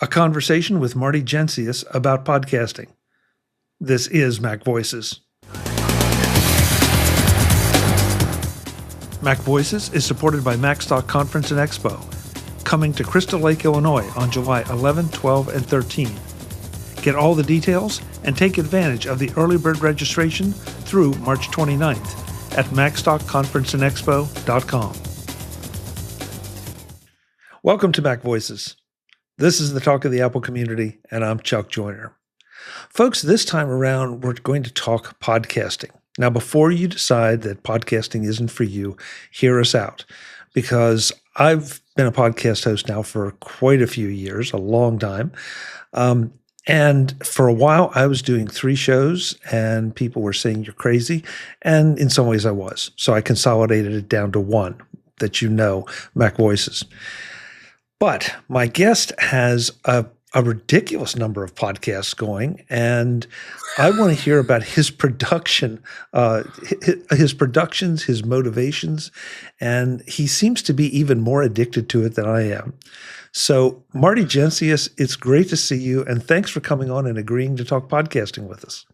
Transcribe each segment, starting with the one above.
a conversation with Marty Jencius about podcasting. This is MacVoices. MacVoices is supported by Macstock Conference and Expo, coming to Crystal Lake, Illinois on July 11, 12, and 13. Get all the details and take advantage of the early bird registration through March 29th at MacstockConferenceandExpo.com. Welcome to MacVoices. This is the talk of the Apple community, and I'm Chuck Joyner. Folks, this time around, we're going to talk podcasting. Now, before you decide that podcasting isn't for you, hear us out, because I've been a podcast host now for quite a few years, a long time. And for a while, I was doing 3 shows, and people were saying you're crazy. And in some ways, I was. So I consolidated it down to one that you know, MacVoices. But my guest has a ridiculous number of podcasts going, and I want to hear about his production, his productions, his motivations, and he seems to be even more addicted to it than I am. So, Marty Jencius, it's great to see you, and thanks for coming on and agreeing to talk podcasting with us.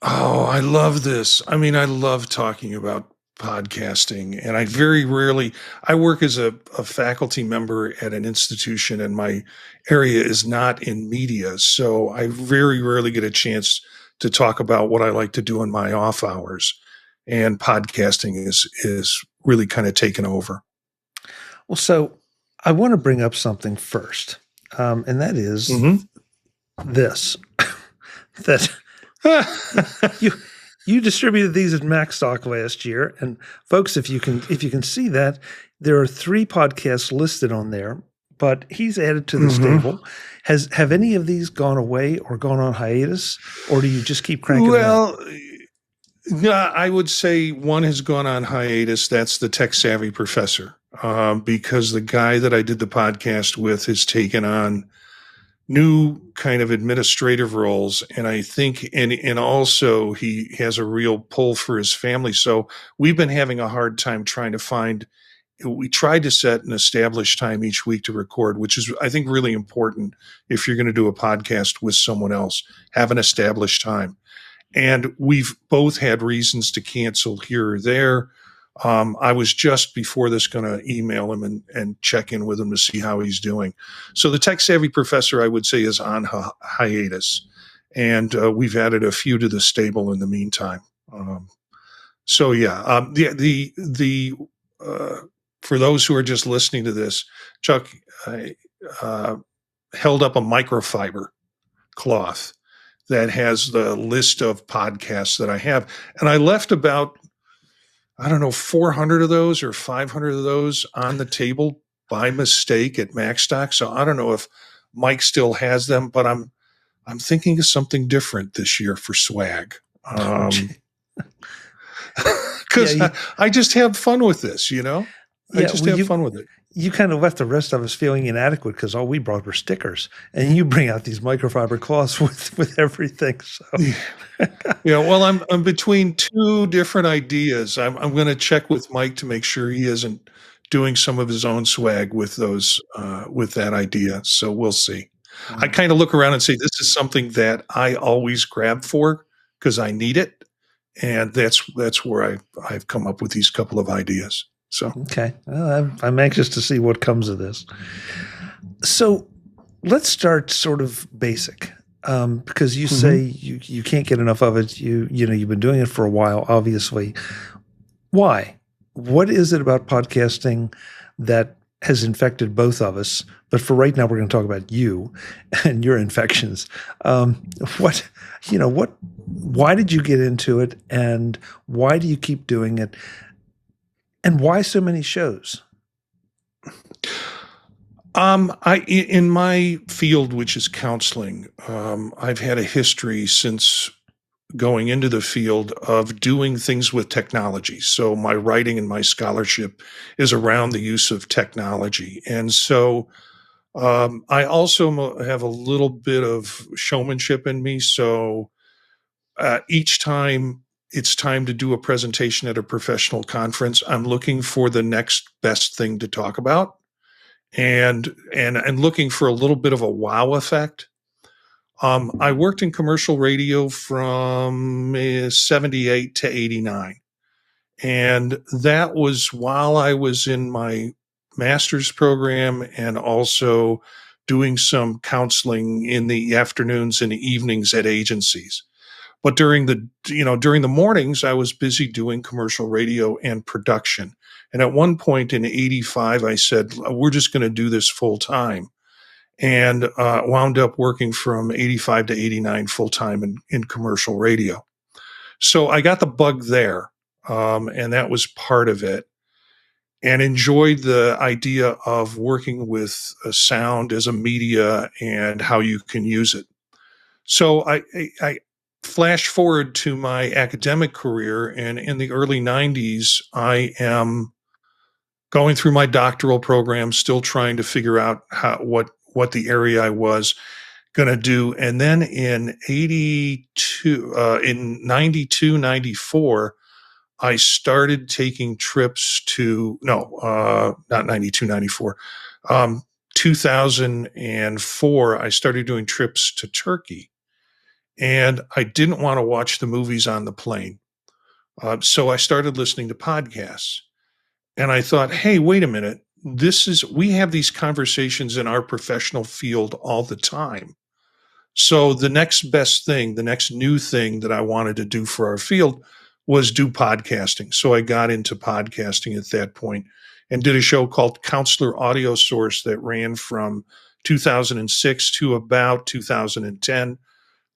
Oh, I love this. I mean, I love talking about podcasting, and I work as a faculty member at an institution, and my area is not in media, so I very rarely get a chance to talk about what I like to do in my off hours, and podcasting is really kind of taken over. Well, so I want to bring up something first, and that is this, that you distributed these at Macstock last year, and folks, if you can see that, there are 3 podcasts listed on there, but he's added to the stable. Have any of these gone away or gone on hiatus, or do you just keep cranking them out? Yeah, I would say one has gone on hiatus. That's the Tech Savvy Professor, because the guy that I did the podcast with has taken on new kind of administrative roles. And I think, and also he has a real pull for his family. So we've been having a hard time trying to we tried to set an established time each week to record, which is, I think, really important if you're going to do a podcast with someone else, have an established time. And we've both had reasons to cancel here or there. I was just before this going to email him and check in with him to see how he's doing. So the Tech Savvy Professor, I would say, is on hiatus, and we've added a few to the stable in the meantime. For those who are just listening to this, Chuck held up a microfiber cloth that has the list of podcasts that I have, and I left about 400 of those or 500 of those on the table by mistake at Macstock. So I don't know if Mike still has them, but I'm thinking of something different this year for swag. Because I just have fun with this, you know? I just have fun with it. You kind of left the rest of us feeling inadequate because all we brought were stickers, and you bring out these microfiber cloths with everything. So, well, I'm between 2 different ideas. I'm going to check with Mike to make sure he isn't doing some of his own swag with those with that idea. So we'll see. I kind of look around and say this is something that I always grab for because I need it, and that's where I've come up with these couple of ideas. So okay, well, I'm anxious to see what comes of this. So let's start sort of basic, because you say you can't get enough of it. You've been doing it for a while, obviously. Why? What is it about podcasting that has infected both of us? But for right now, we're going to talk about you and your infections. Why did you get into it, and why do you keep doing it? And why so many shows? In my field, which is counseling, I've had a history since going into the field of doing things with technology. So my writing and my scholarship is around the use of technology. And so I also have a little bit of showmanship in me. So each time it's time to do a presentation at a professional conference, I'm looking for the next best thing to talk about. and looking for a little bit of a wow effect. I worked in commercial radio from 78 to 89. And that was while I was in my master's program and also doing some counseling in the afternoons and evenings at agencies. But during the mornings, I was busy doing commercial radio and production. And at one point in 85, I said, we're just going to do this full time. And wound up working from 85 to 89 full time in commercial radio. So I got the bug there. And that was part of it, and enjoyed the idea of working with sound as a media and how you can use it. So I flash forward to my academic career, and in the early 90s, I am going through my doctoral program, still trying to figure out what the area I was going to do. And then in 92, 94, I started taking trips to, not 92, 94. 2004, I started doing trips to Turkey. And I didn't want to watch the movies on the plane. So I started listening to podcasts. And I thought, hey, wait a minute. We have these conversations in our professional field all the time. So the next best thing, the next new thing that I wanted to do for our field was do podcasting. So I got into podcasting at that point and did a show called Counselor Audio Source that ran from 2006 to about 2010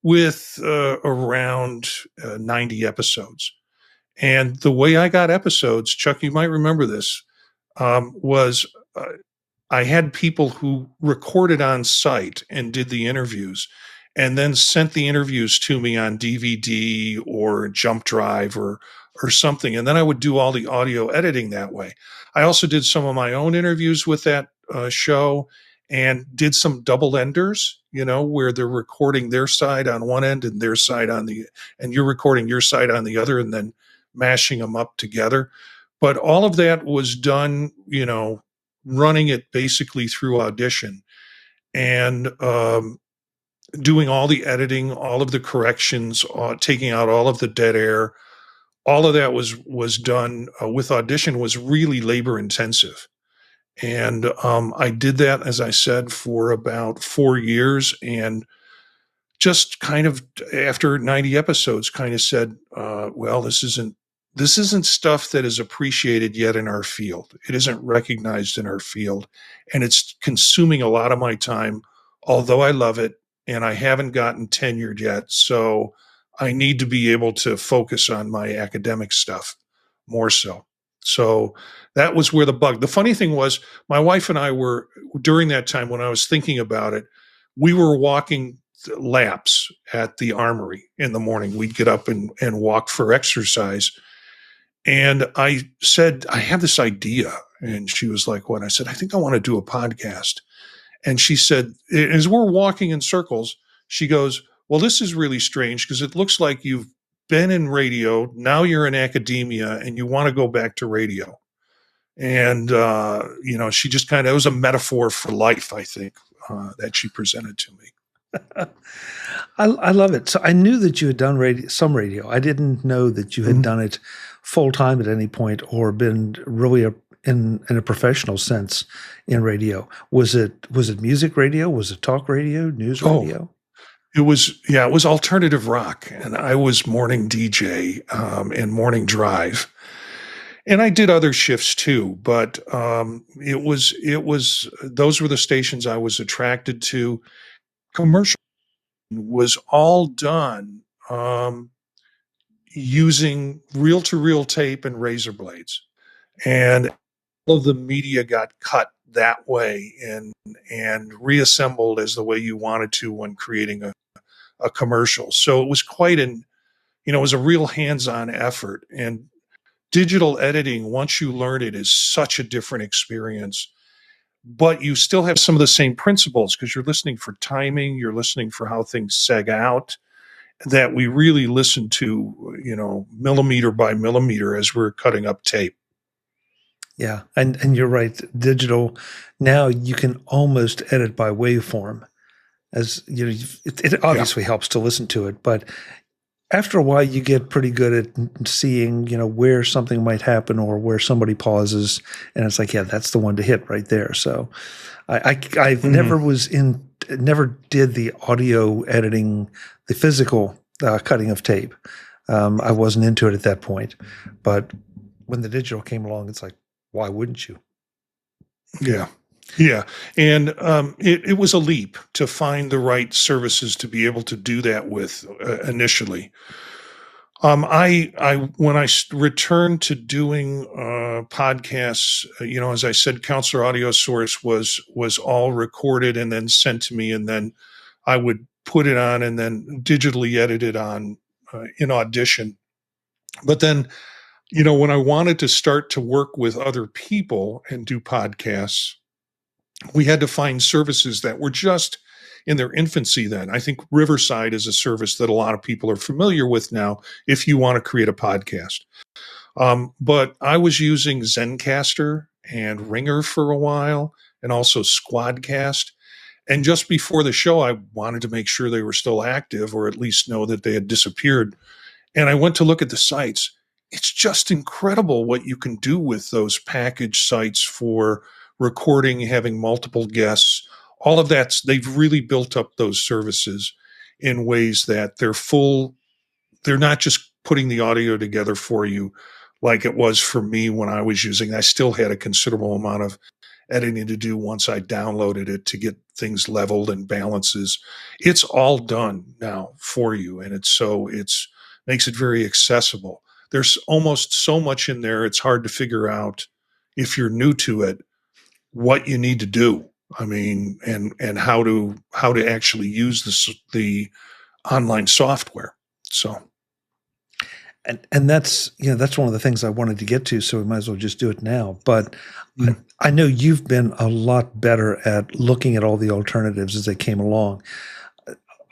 with around 90 episodes. And the way I got episodes, Chuck, you might remember this, was I had people who recorded on site and did the interviews and then sent the interviews to me on DVD or Jump Drive or something. And then I would do all the audio editing that way. I also did some of my own interviews with that show and did some double enders, where they're recording their side on one end and their side and you're recording your side on the other and then mashing them up together. But all of that was done, running it basically through Audition and doing all the editing, all of the corrections, taking out all of the dead air. All of that was done with Audition, was really labor intensive. And I did that, as I said, for about 4 years, and just kind of after 90 episodes kind of said, well, this isn't stuff that is appreciated yet in our field. It isn't recognized in our field, and it's consuming a lot of my time, although I love it, and I haven't gotten tenured yet. So I need to be able to focus on my academic stuff more so. So that was where the funny thing was, my wife and I were, during that time when I was thinking about it, we were walking laps at the Armory in the morning. We'd get up and walk for exercise. And I said, I have this idea. And she was like, what? I said, I think I want to do a podcast. And she said, as we're walking in circles, she goes, well, this is really strange because it looks like you've been in radio. Now you're in academia and you want to go back to radio. And, she just it was a metaphor for life, I think, that she presented to me. I love it. So I knew that you had done some radio. I didn't know that you had done it full time at any point or been really in a professional sense in radio. Was it music radio? Was it talk radio, news radio? It was alternative rock, and I was morning DJ and morning drive. And I did other shifts too, but it was those were the stations I was attracted to. Commercial was all done using reel-to-reel tape and razor blades, and all of the media got cut that way and reassembled as the way you wanted to when creating a commercial. So it was it was a real hands-on effort. And digital editing, once you learn it, is such a different experience. But you still have some of the same principles because you're listening for timing, you're listening for how things seg out, that we really listen to, millimeter by millimeter as we're cutting up tape. Yeah, and you're right. Digital now you can almost edit by waveform. As you know, it Yeah. obviously helps to listen to it, but after a while, you get pretty good at seeing, where something might happen or where somebody pauses, and it's like, yeah, that's the one to hit right there. So, I've Mhm. never did the audio editing, the physical cutting of tape. I wasn't into it at that point, but when the digital came along, it's like, why wouldn't you? Yeah. Yeah. And it was a leap to find the right services to be able to do that with initially. When returned to doing podcasts, as I said, Counselor Audio Source was all recorded and then sent to me, and then I would put it on and then digitally edit it on in Audition. But then, when I wanted to start to work with other people and do podcasts, we had to find services that were just in their infancy then. I think Riverside is a service that a lot of people are familiar with now if you want to create a podcast. But I was using Zencaster and Ringer for a while and also Squadcast. And just before the show, I wanted to make sure they were still active or at least know that they had disappeared. And I went to look at the sites. It's just incredible what you can do with those package sites for recording, having multiple guests. All of that, they've really built up those services in ways that they're not just putting the audio together for you like it was for me when I was using. I still had a considerable amount of editing to do once I downloaded it to get things leveled and balances. It's all done now for you, and it's makes it very accessible. There's almost so much in there, it's hard to figure out if you're new to it what you need to do. I mean, and how to actually use the online software. So And that's one of the things I wanted to get to, so we might as well just do it now. But mm, I know you've been a lot better at looking at all the alternatives as they came along.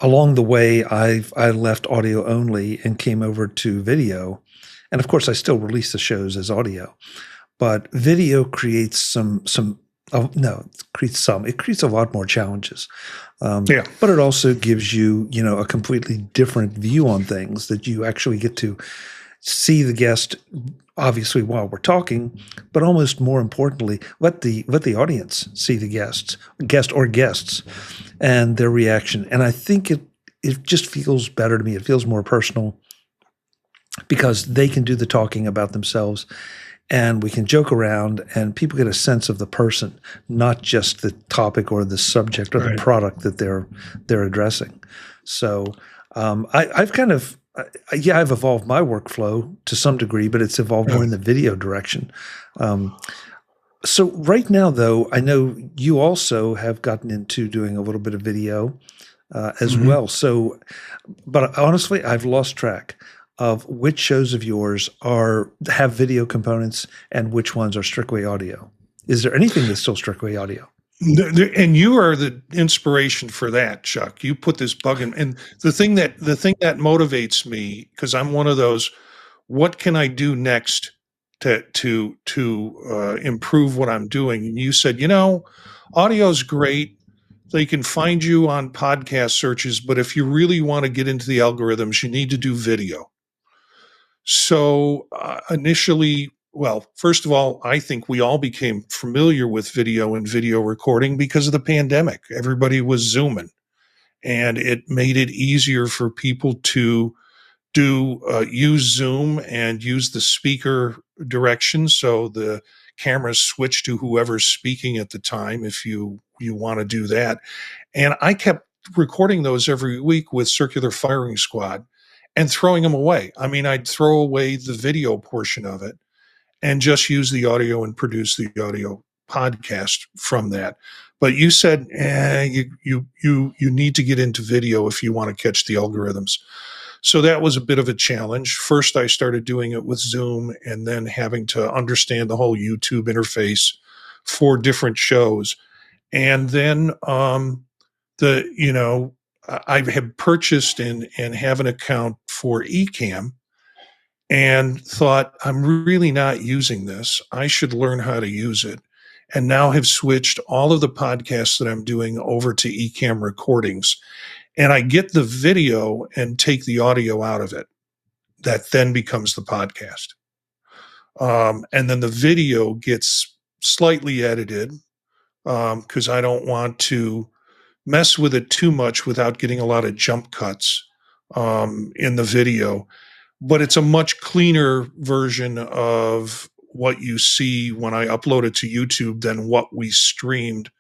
Along the way, I left audio only and came over to video, and of course, I still release the shows as audio. But video creates some. Oh, no, it creates a lot more challenges. yeah, But it also gives you, a completely different view on things that you actually get to see the guest, obviously while we're talking, but almost more importantly, let the audience see the guests and their reaction. And I think it just feels better to me. It feels more personal because they can do the talking about themselves, and we can joke around and people get a sense of the person, not just the topic or the subject or the right. product that they're addressing. So I've kind of I've evolved my workflow to some degree, but it's evolved more Yeah. in the video direction. Um, so right now, though, I know you also have gotten into doing a little bit of video as Mhm. well. So, but honestly, I've lost track of which shows of yours have video components and which ones are strictly audio. Is there anything that's still strictly audio? And you are the inspiration for that, Chuck. You put this bug in, and the thing that motivates me, because I'm one of those. What can I do next to improve what I'm doing? And you said, audio's great. They can find you on podcast searches, but if you really want to get into the algorithms, you need to do video. So initially, well, first of all, I think we all became familiar with video and video recording because of the pandemic. Everybody was Zooming, and it made it easier for people to use Zoom and use the speaker direction. So the cameras switch to whoever's speaking at the time if you want to do that. And I kept recording those every week with Circular Firing Squad and throwing them away. I mean, I'd throw away the video portion of it and just use the audio and produce the audio podcast from that. But you said, you need to get into video if you want to catch the algorithms. So that was a bit of a challenge. First, I started doing it with Zoom and then having to understand the whole YouTube interface for different shows. And then I had purchased and have an account for Ecamm, and thought, I'm really not using this. I should learn how to use it. And now have switched all of the podcasts that I'm doing over to eCam recordings. And I get the video and take the audio out of it. That then becomes the podcast. And then the video gets slightly edited because I don't want to mess with it too much without getting a lot of jump cuts in the video. But it's a much cleaner version of what you see when I upload it to YouTube than what we streamed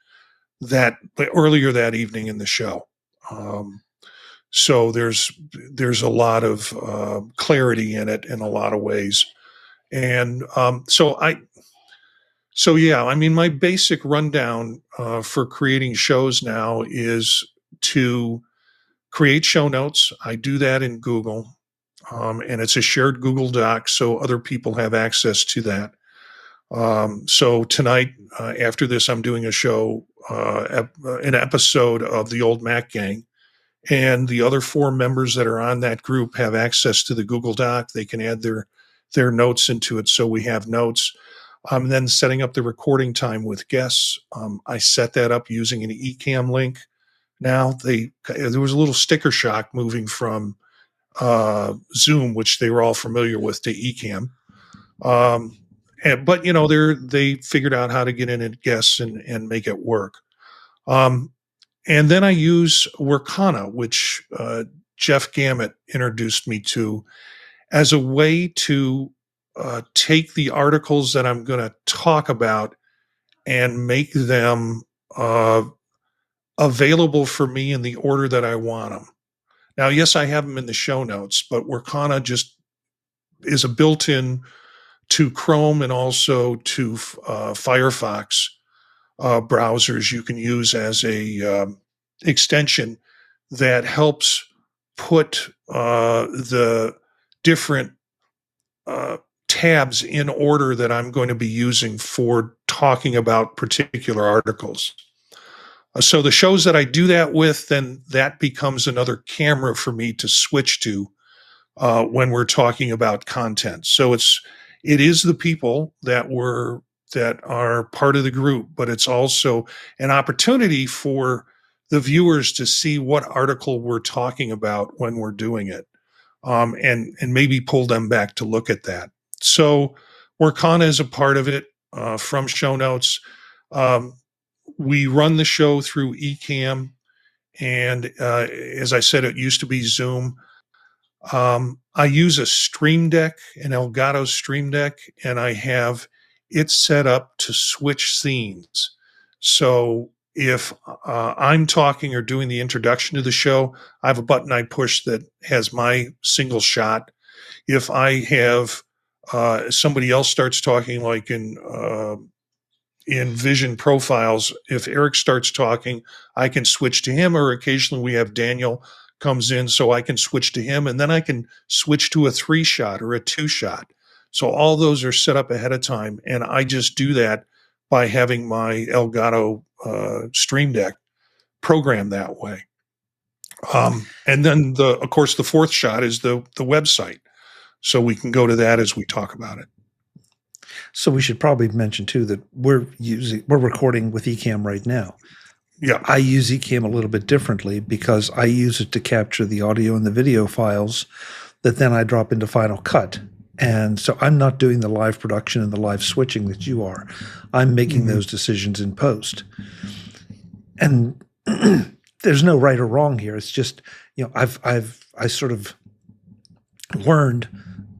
that earlier that evening in the show. So there's a lot of clarity in it in a lot of ways. And so yeah, I mean, my basic rundown for creating shows now is to create show notes. I do that in Google, and it's a shared Google Doc, so other people have access to that. So tonight, after this, I'm doing a show, an episode of the Old Mac Gang, and the other 4 members that are on that group have access to the Google Doc. They can add their notes into it, so we have notes. I'm then setting up the recording time with guests. I set that up using an eCam link. Now there was a little sticker shock moving from Zoom, which they were all familiar with, to eCam. But they figured out how to get in at guests and make it work. And then I use Workana, which Jeff Gamet introduced me to, as a way to take the articles that I'm going to talk about and make them available for me in the order that I want them. Now, yes, I have them in the show notes, but Workana just is a built-in to Chrome and also to Firefox browsers you can use as a extension that helps put the different tabs in order that I'm going to be using for talking about particular articles. So the shows that I do that with, then that becomes another camera for me to switch to when we're talking about content. So it is the people that are part of the group, but it's also an opportunity for the viewers to see what article we're talking about when we're doing it, and maybe pull them back to look at that. So Workana is a part of it from show notes. We run the show through eCam, and as I said, it used to be Zoom. I use a Stream Deck, an Elgato Stream Deck, and I have it set up to switch scenes. So if I'm talking or doing the introduction to the show, I have a button I push that has my single shot. If I have somebody else starts talking, like in Vision Profiles, if Eric starts talking, I can switch to him, or occasionally we have Daniel comes in, so I can switch to him, and then I can switch to a 3-shot or a 2-shot. So all those are set up ahead of time, and I just do that by having my Elgato Stream Deck programmed that way. And then of course, the 4th shot is the website. So we can go to that as we talk about it. So we should probably mention too that we're recording with eCam right now. Yeah. I use eCam a little bit differently because I use it to capture the audio and the video files that then I drop into Final Cut. And so I'm not doing the live production and the live switching that you are. I'm making those decisions in post. And there's no right or wrong here. It's just, I sort of learned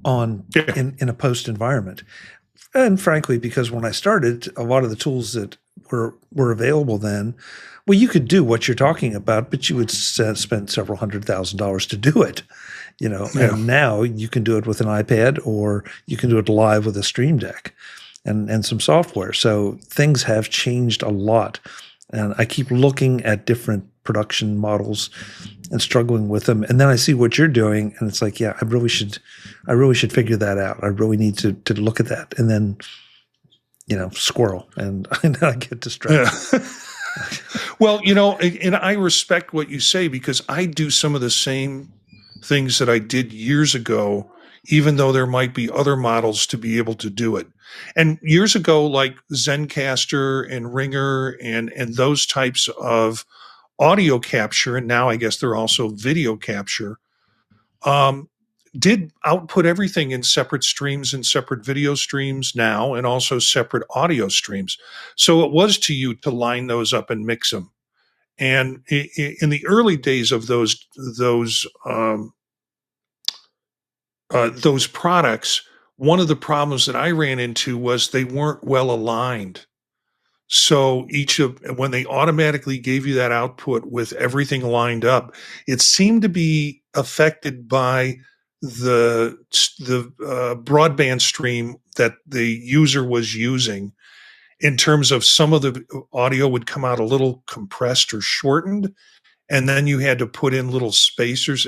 in a post environment. And frankly, because when I started, a lot of the tools that were available then, well, you could do what you're talking about, but you would spend several $100,000 to do it, And now you can do it with an iPad, or you can do it live with a Stream Deck and some software. So things have changed a lot, and I keep looking at different production models and struggling with them. And then I see what you're doing, and it's like, yeah, I really should figure that out. I really need to look at that, and then, squirrel, and I get distracted. Yeah. Well, and I respect what you say, because I do some of the same things that I did years ago even though there might be other models to be able to do it. And years ago, like Zencaster and Ringer and those types of audio capture, and now I guess they're also video capture, did output everything in separate streams and separate video streams now, and also separate audio streams. So it was to you to line those up and mix them. And in the early days of those products, one of the problems that I ran into was they weren't well aligned. So when they automatically gave you that output with everything lined up, it seemed to be affected by the broadband stream that the user was using, in terms of some of the audio would come out a little compressed or shortened, and then you had to put in little spacers.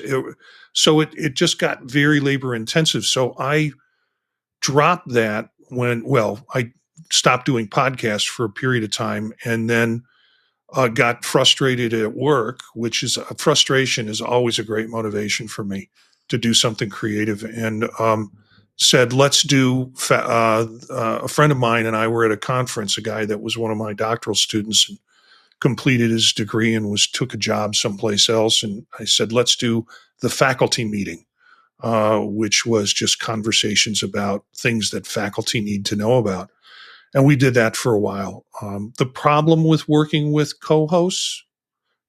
So it just got very labor intensive. So I dropped that I stopped doing podcasts for a period of time, and then got frustrated at work, which is frustration is always a great motivation for me to do something creative, and said, let's do, a friend of mine and I were at a conference, a guy that was one of my doctoral students and completed his degree and took a job someplace else. And I said, let's do the faculty meeting, which was just conversations about things that faculty need to know about. And we did that for a while. The problem with working with co-hosts,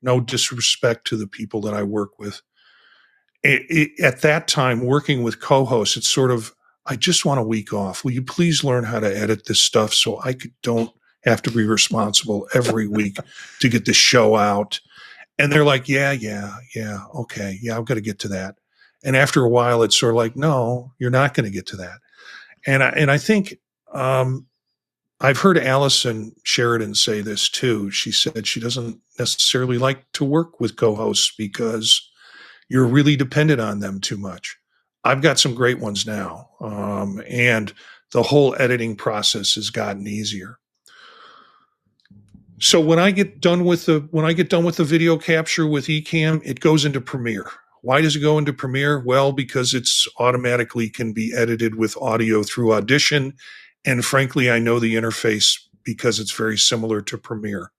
no disrespect to the people that I work with, at that time, working with co-hosts, it's sort of, I just want a week off. Will you please learn how to edit this stuff so I don't have to be responsible every week to get the show out? And they're like, yeah, okay, yeah, I've got to get to that. And after a while, it's sort of like, no, you're not going to get to that. And I think I've heard Allison Sheridan say this too. She said she doesn't necessarily like to work with co-hosts because you're really dependent on them too much. I've got some great ones now, and the whole editing process has gotten easier. So when I get done with the video capture with Ecamm, it goes into Premiere. Why does it go into Premiere? Well, because it's automatically can be edited with audio through Audition, and frankly, I know the interface because it's very similar to Premiere,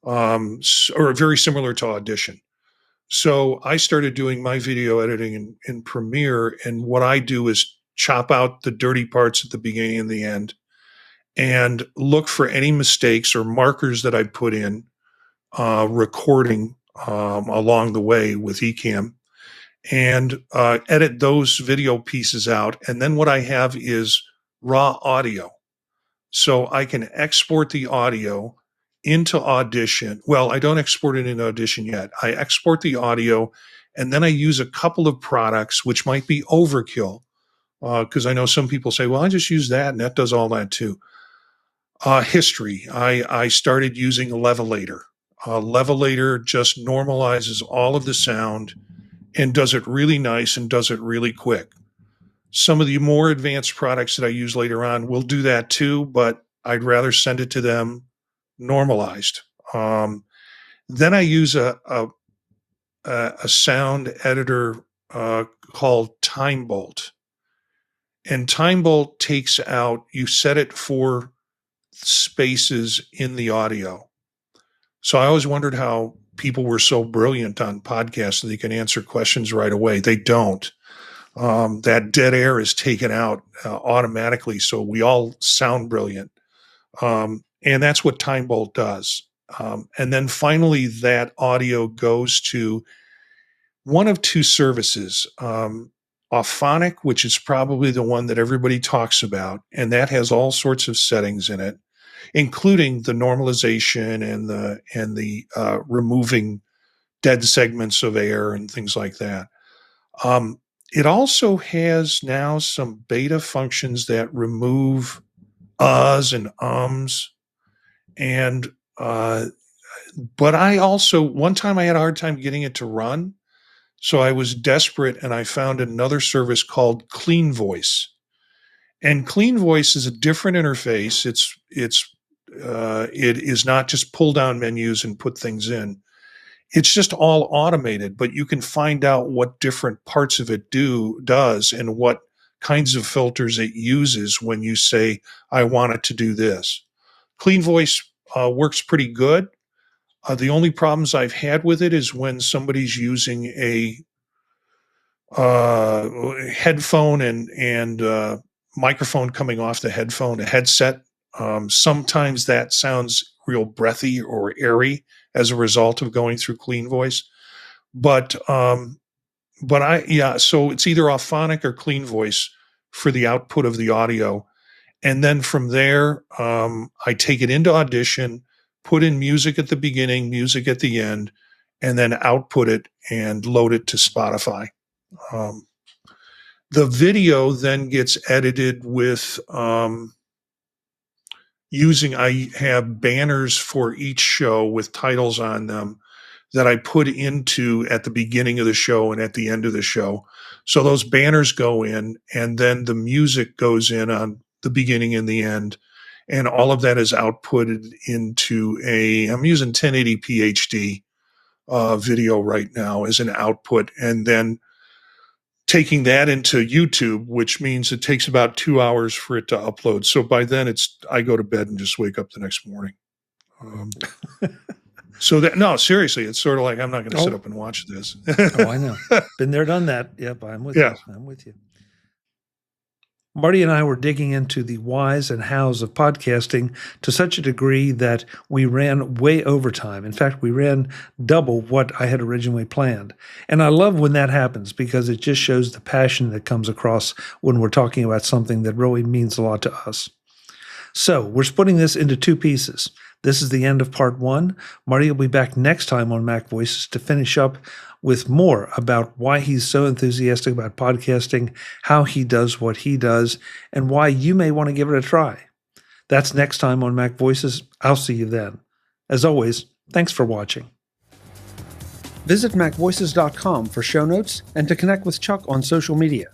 or very similar to Audition. So I started doing my video editing in Premiere, and what I do is chop out the dirty parts at the beginning and the end, and look for any mistakes or markers that I put in recording along the way with Ecamm, and edit those video pieces out. And then what I have is raw audio. So I can export the audio into Audition. Well, I don't export it into Audition yet. I export the audio, and then I use a couple of products, which might be overkill, because I know some people say, well, I just use that, and that does all that too. History. I started using a levelator. Levelator just normalizes all of the sound and does it really nice and does it really quick. Some of the more advanced products that I use later on will do that too, but I'd rather send it to them normalized. Then I use a sound editor called TimeBolt. And TimeBolt takes out, you set it for spaces in the audio. So I always wondered how people were so brilliant on podcasts that they can answer questions right away. They don't. That dead air is taken out automatically, so we all sound brilliant. And that's what TimeBolt does. And then finally, that audio goes to one of two services, Auphonic, which is probably the one that everybody talks about, and that has all sorts of settings in it, including the normalization and the removing dead segments of air and things like that. It also has now some beta functions that remove uhs and ums. And, but I also, one time I had a hard time getting it to run. So I was desperate and I found another service called Clean Voice. And Clean Voice is a different interface. It is not just pull down menus and put things in. It's just all automated, but you can find out what different parts of it does and what kinds of filters it uses when you say, I want it to do this. Clean Voice works pretty good. The only problems I've had with it is when somebody's using a headphone and microphone coming off the headphone, a headset. Sometimes that sounds real breathy or airy as a result of going through Clean Voice. But so it's either Auphonic or Clean Voice for the output of the audio. And then from there, I take it into Audition, put in music at the beginning, music at the end, and then output it and load it to Spotify. The video then gets edited with I have banners for each show with titles on them that I put into at the beginning of the show and at the end of the show. So those banners go in, and then the music goes in on the beginning and the end. And all of that is outputted into I'm using 1080p HD video right now as an output. And then taking that into YouTube, which means it takes about 2 hours for it to upload. So by then I go to bed and just wake up the next morning. No, seriously, it's sort of like, I'm not going to sit up and watch this. Oh, I know. Been there, done that. Yep. I'm with you. I'm with you. Marty and I were digging into the whys and hows of podcasting to such a degree that we ran way over time. In fact, we ran double what I had originally planned. And I love when that happens because it just shows the passion that comes across when we're talking about something that really means a lot to us. So we're splitting this into two pieces. This is the end of part one. Marty will be back next time on MacVoices to finish up with more about why he's so enthusiastic about podcasting, how he does what he does, and why you may want to give it a try. That's next time on MacVoices. I'll see you then. As always, thanks for watching. Visit MacVoices.com for show notes and to connect with Chuck on social media.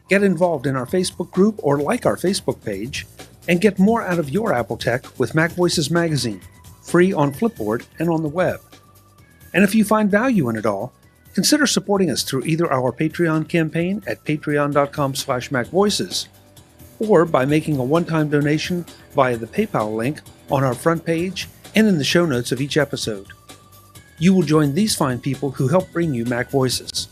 Get involved in our Facebook group or like our Facebook page, and get more out of your Apple tech with MacVoices Magazine, free on Flipboard and on the web. And if you find value in it all, consider supporting us through either our Patreon campaign at patreon.com/MacVoices or by making a one-time donation via the PayPal link on our front page and in the show notes of each episode. You will join these fine people who help bring you MacVoices.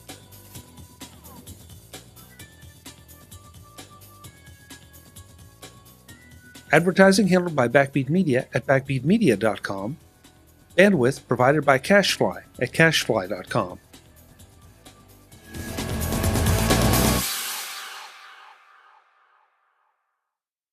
Advertising handled by Backbeat Media at backbeatmedia.com. Bandwidth provided by CashFly at cashfly.com.